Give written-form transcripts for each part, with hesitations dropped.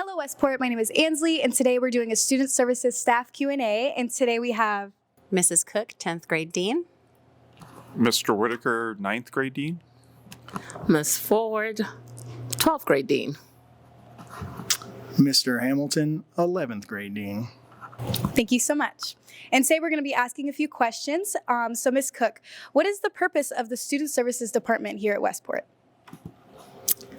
Hello Westport, my name is Ansley, and today we're doing a Student Services Staff Q&A, and today we have Mrs. Cook, 10th grade dean. Mr. Whitaker, 9th grade dean. Ms. Ford, 12th grade dean. Mr. Hamilton, 11th grade dean. Thank you so much. And today we're going to be asking a few questions. So Ms. Cook, what is the purpose of the Student Services Department here at Westport?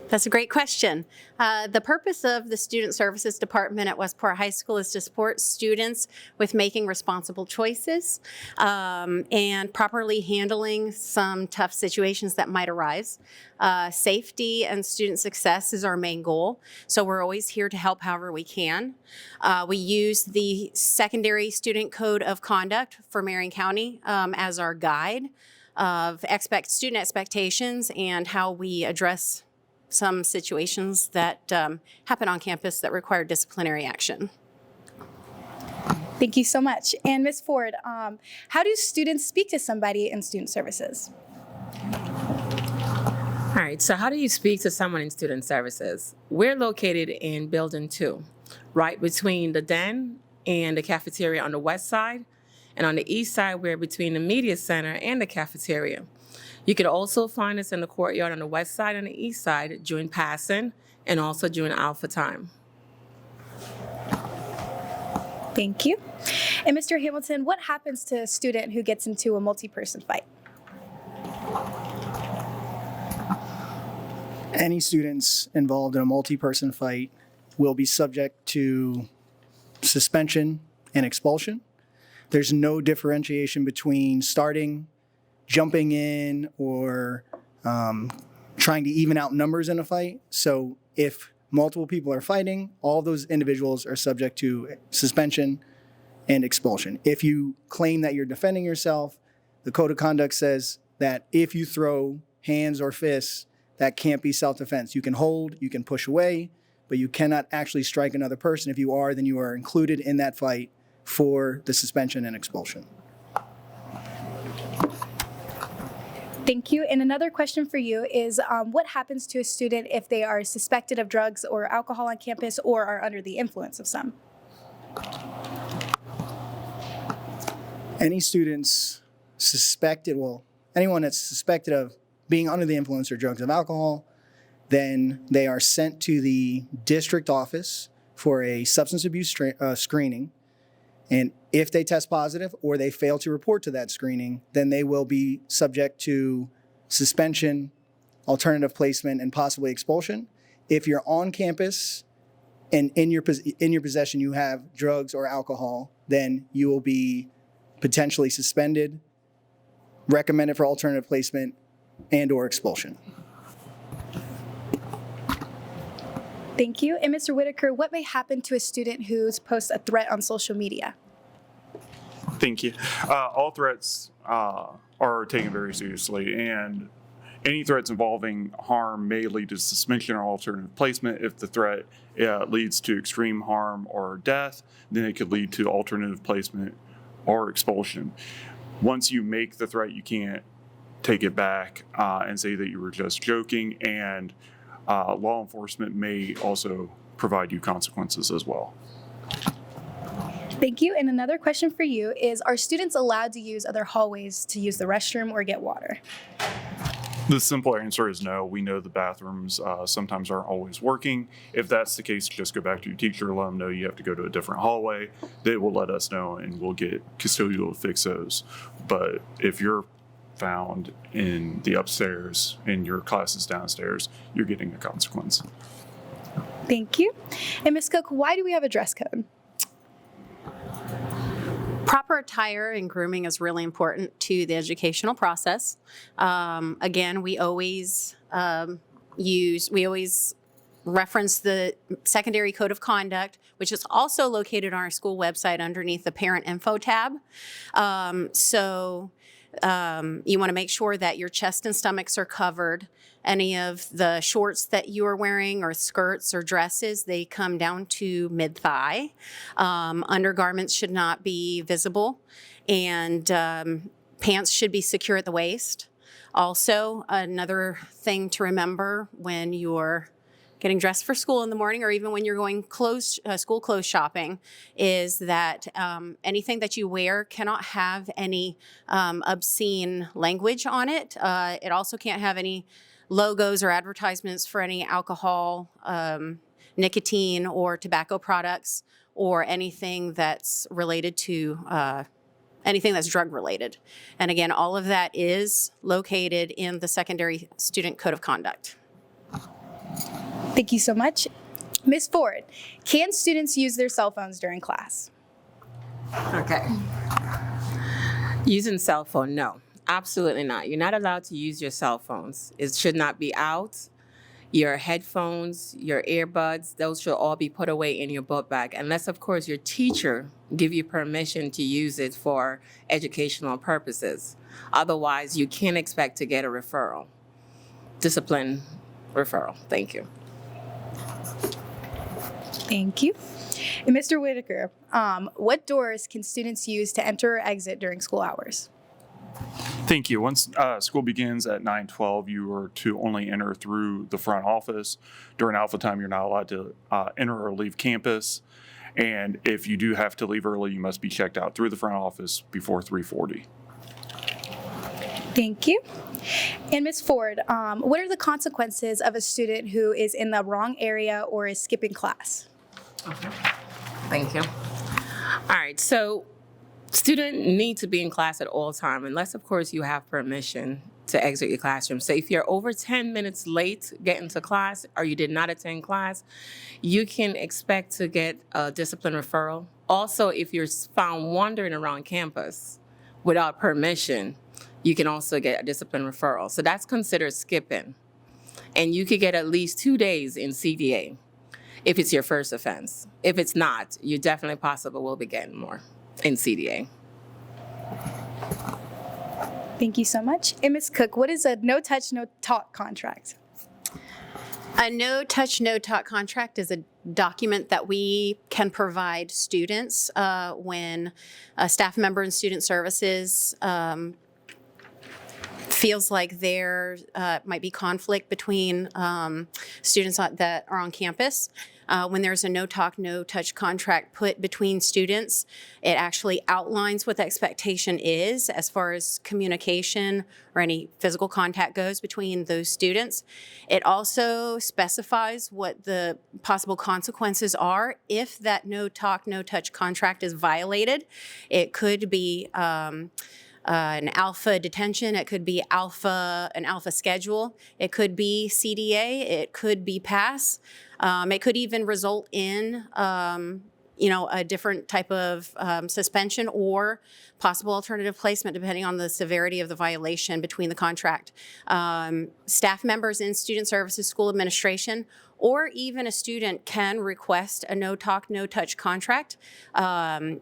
That's a great question. The purpose of the Student Services Department at Westport High School is to support students with making responsible choices and properly handling some tough situations that might arise. Safety and student success is our main goal, so we're always here to help however we can. We use the Secondary Student Code of Conduct for Marion County as our guide of student expectations and how we address some situations that happen on campus that require disciplinary action. Thank you so much. And Ms. Ford, how do students speak to somebody in Student Services? All right, so how do you speak to someone in Student Services? We're located in Building 2, right between the den and the cafeteria on the west side. And on the east side, we're between the Media Center and the cafeteria. You could also find us in the courtyard on the west side and the east side during passing and also during alpha time. Thank you. And Mr. Hamilton, what happens to a student who gets into a multi-person fight? Any students involved in a multi-person fight will be subject to suspension and expulsion. There's no differentiation between jumping in, or trying to even out numbers in a fight. So if multiple people are fighting, all those individuals are subject to suspension and expulsion. If you claim that you're defending yourself, the Code of Conduct says that if you throw hands or fists, that can't be self-defense. You can hold, you can push away, but you cannot actually strike another person. If you are, then you are included in that fight for the suspension and expulsion. Thank you. And another question for you is, what happens to a student if they are suspected of drugs or alcohol on campus or are under the influence of some? Any students anyone that's suspected of being under the influence of drugs or alcohol, then they are sent to the district office for a substance abuse screening. And if they test positive or they fail to report to that screening, then they will be subject to suspension, alternative placement, and possibly expulsion. If you're on campus and in your possession you have drugs or alcohol, then you will be potentially suspended, recommended for alternative placement, and or expulsion. Thank you. And Mr. Whitaker, what may happen to a student who posts a threat on social media? Thank you. All threats are taken very seriously, and any threats involving harm may lead to suspension or alternative placement. If the threat leads to extreme harm or death, then it could lead to alternative placement or expulsion. Once you make the threat, you can't take it back and say that you were just joking, and law enforcement may also provide you consequences as well. Thank you. And another question for you is, are students allowed to use other hallways to use the restroom or get water? The simple answer is no. We know the bathrooms sometimes aren't always working. If that's the case, just go back to your teacher, let them know you have to go to a different hallway. They will let us know and we'll get custodial to fix those. But if you're found in the upstairs and your class is downstairs, you're getting a consequence. Thank you. And Ms. Cook, why do we have a dress code? Proper attire and grooming is really important to the educational process. Again, we always reference the Secondary Code of Conduct, which is also located on our school website underneath the Parent Info tab. You want to make sure that your chest and stomachs are covered. Any of the shorts that you are wearing or skirts or dresses, they come down to mid-thigh. Undergarments should not be visible, and pants should be secure at the waist. Also, another thing to remember when you're getting dressed for school in the morning, or even when you're going school clothes shopping, is that anything that you wear cannot have any obscene language on it. It also can't have any logos or advertisements for any alcohol, nicotine, or tobacco products, or anything that's related to anything that's drug related. And again, all of that is located in the Secondary Student Code of Conduct. Thank you so much. Ms. Ford, can students use their cell phones during class? Okay. Using cell phone, no, absolutely not. You're not allowed to use your cell phones. It should not be out. Your headphones, your earbuds, those should all be put away in your book bag, unless, of course, your teacher give you permission to use it for educational purposes. Otherwise, you can't expect to get a referral, discipline referral. Thank you. Thank you. And Mr. Whitaker, what doors can students use to enter or exit during school hours? Thank you. Once school begins at 9:12, you are to only enter through the front office. During alpha time, you're not allowed to enter or leave campus. And if you do have to leave early, you must be checked out through the front office before 3:40. Thank you. And Ms. Ford, what are the consequences of a student who is in the wrong area or is skipping class? Thank you. All right, so student need to be in class at all time, unless, of course, you have permission to exit your classroom. So if you're over 10 minutes late getting to class or you did not attend class, you can expect to get a discipline referral. Also, if you're found wandering around campus without permission, you can also get a discipline referral. So that's considered skipping. And you could get at least 2 days in CDA if it's your first offense. If it's not, you definitely possibly will be getting more in CDA. Thank you so much. And Ms. Cook, what is a no-touch, no-talk contract? A no-touch, no-talk contract is a document that we can provide students when a staff member in student services feels like there might be conflict between students that are on campus. When there's a no-talk, no-touch contract put between students, it actually outlines what the expectation is as far as communication or any physical contact goes between those students. It also specifies what the possible consequences are if that no-talk, no-touch contract is violated. It could be an alpha detention, it could be an alpha schedule, it could be CDA, it could be pass, it could even result in a different type of suspension or possible alternative placement depending on the severity of the violation between the contract. Staff members in student services, school administration, or even a student can request a no-talk, no-touch contract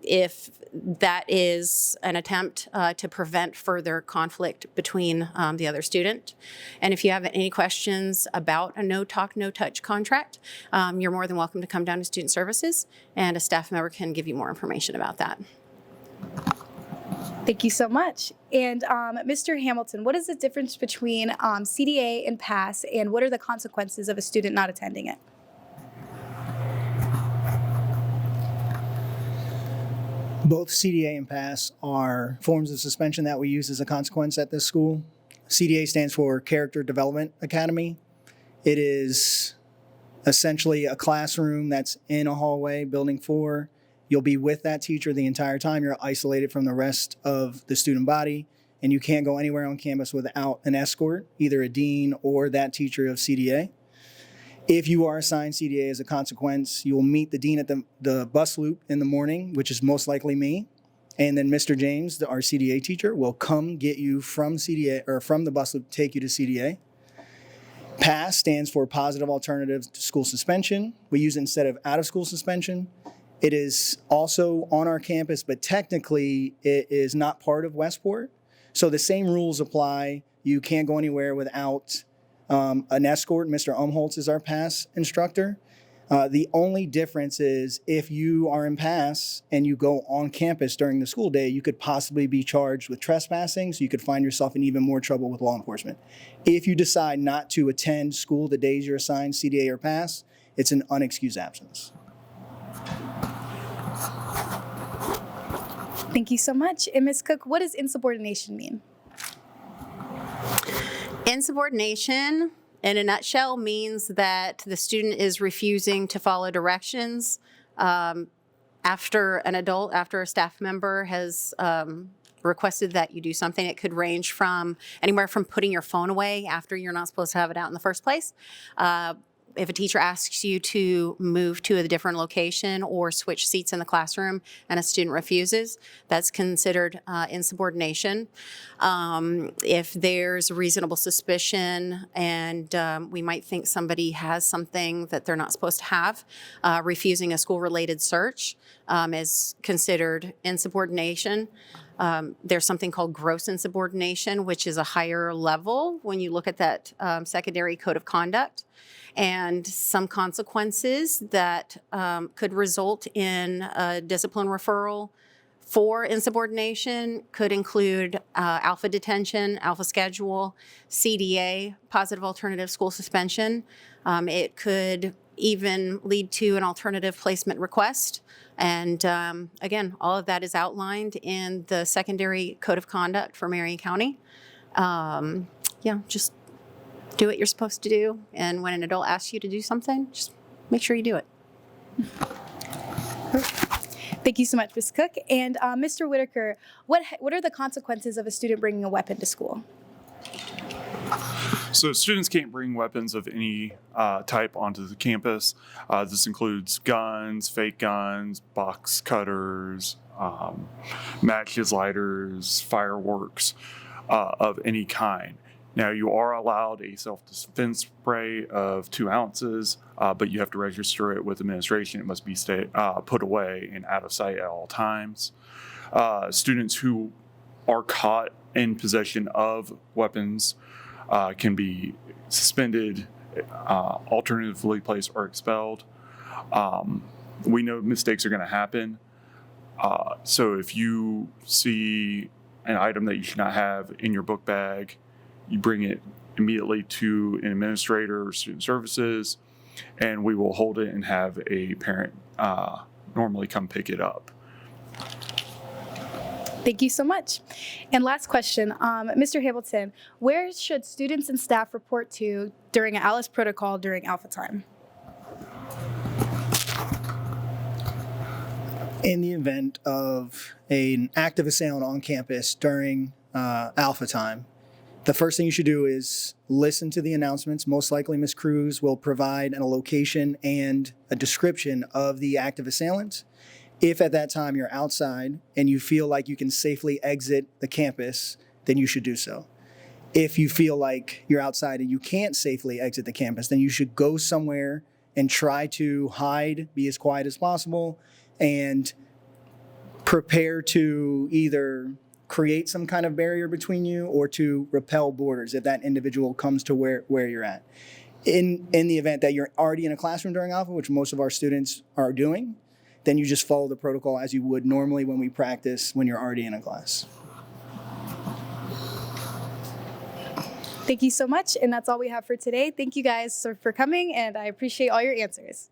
if that is an attempt to prevent further conflict between the other student. And if you have any questions about a no-talk, no-touch contract, you're more than welcome to come down to student services and a staff member can give you more information about that. Thank you so much. And Mr. Hamilton, what is the difference between CDA and Pass, and what are the consequences of a student not attending it? Both CDA and Pass are forms of suspension that we use as a consequence at this school. CDA stands for Character Development Academy. It is essentially a classroom that's in a hallway, building 4. You'll be with that teacher the entire time. You're isolated from the rest of the student body, and you can't go anywhere on campus without an escort, either a dean or that teacher of CDA. If you are assigned CDA as a consequence, you will meet the dean at the bus loop in the morning, which is most likely me. And then Mr. James, our CDA teacher, will come get you from CDA or from the bus loop, take you to CDA. PASS stands for Positive Alternatives to School Suspension. We use it instead of out-of-school suspension. It is also on our campus, but technically it is not part of Westport. So the same rules apply. You can't go anywhere without an escort. Mr. Umholtz is our PASS instructor. The only difference is if you are in Pass and you go on campus during the school day, you could possibly be charged with trespassing, so you could find yourself in even more trouble with law enforcement. If you decide not to attend school the days you're assigned CDA or Pass, it's an unexcused absence. Thank you so much. And Ms. Cook, what does insubordination mean? Insubordination, in a nutshell, means that the student is refusing to follow directions after an adult, after a staff member has requested that you do something. It could range from anywhere from putting your phone away after you're not supposed to have it out in the first place. If a teacher asks you to move to a different location or switch seats in the classroom and a student refuses, that's considered insubordination. If there's reasonable suspicion and we might think somebody has something that they're not supposed to have, refusing a school-related search is considered insubordination. There's something called gross insubordination, which is a higher level when you look at that secondary code of conduct. And some consequences that could result in a discipline referral for insubordination could include alpha detention, alpha schedule, CDA, positive alternative school suspension. It could even lead to an alternative placement request. And again, all of that is outlined in the secondary code of conduct for Marion County. Just do what you're supposed to do. And when an adult asks you to do something, just make sure you do it. Thank you so much, Ms. Cook. And Mr. Whitaker, what are the consequences of a student bringing a weapon to school? So students can't bring weapons of any type onto the campus. This includes guns, fake guns, box cutters, matches, lighters, fireworks of any kind. Now, you are allowed a self-defense spray of 2 ounces, but you have to register it with administration. It must be put away and out of sight at all times. Students who are caught in possession of weapons can be suspended, alternatively placed, or expelled. We know mistakes are going to happen. So if you see an item that you should not have in your book bag, you bring it immediately to an administrator or student services, and we will hold it and have a parent normally come pick it up. Thank you so much. And last question, Mr. Hamilton, where should students and staff report to during an Alice protocol during alpha time? In the event of an active assailant on campus during alpha time, the first thing you should do is listen to the announcements. Most likely, Ms. Cruz will provide a location and a description of the active assailant. If at that time you're outside and you feel like you can safely exit the campus, then you should do so. If you feel like you're outside and you can't safely exit the campus, then you should go somewhere and try to hide, be as quiet as possible, and prepare to either create some kind of barrier between you or to repel boarders if that individual comes to where you're at. In the event that you're already in a classroom during alpha, which most of our students are doing, then you just follow the protocol as you would normally when we practice when you're already in a class. Thank you so much. And that's all we have for today. Thank you guys for coming, and I appreciate all your answers.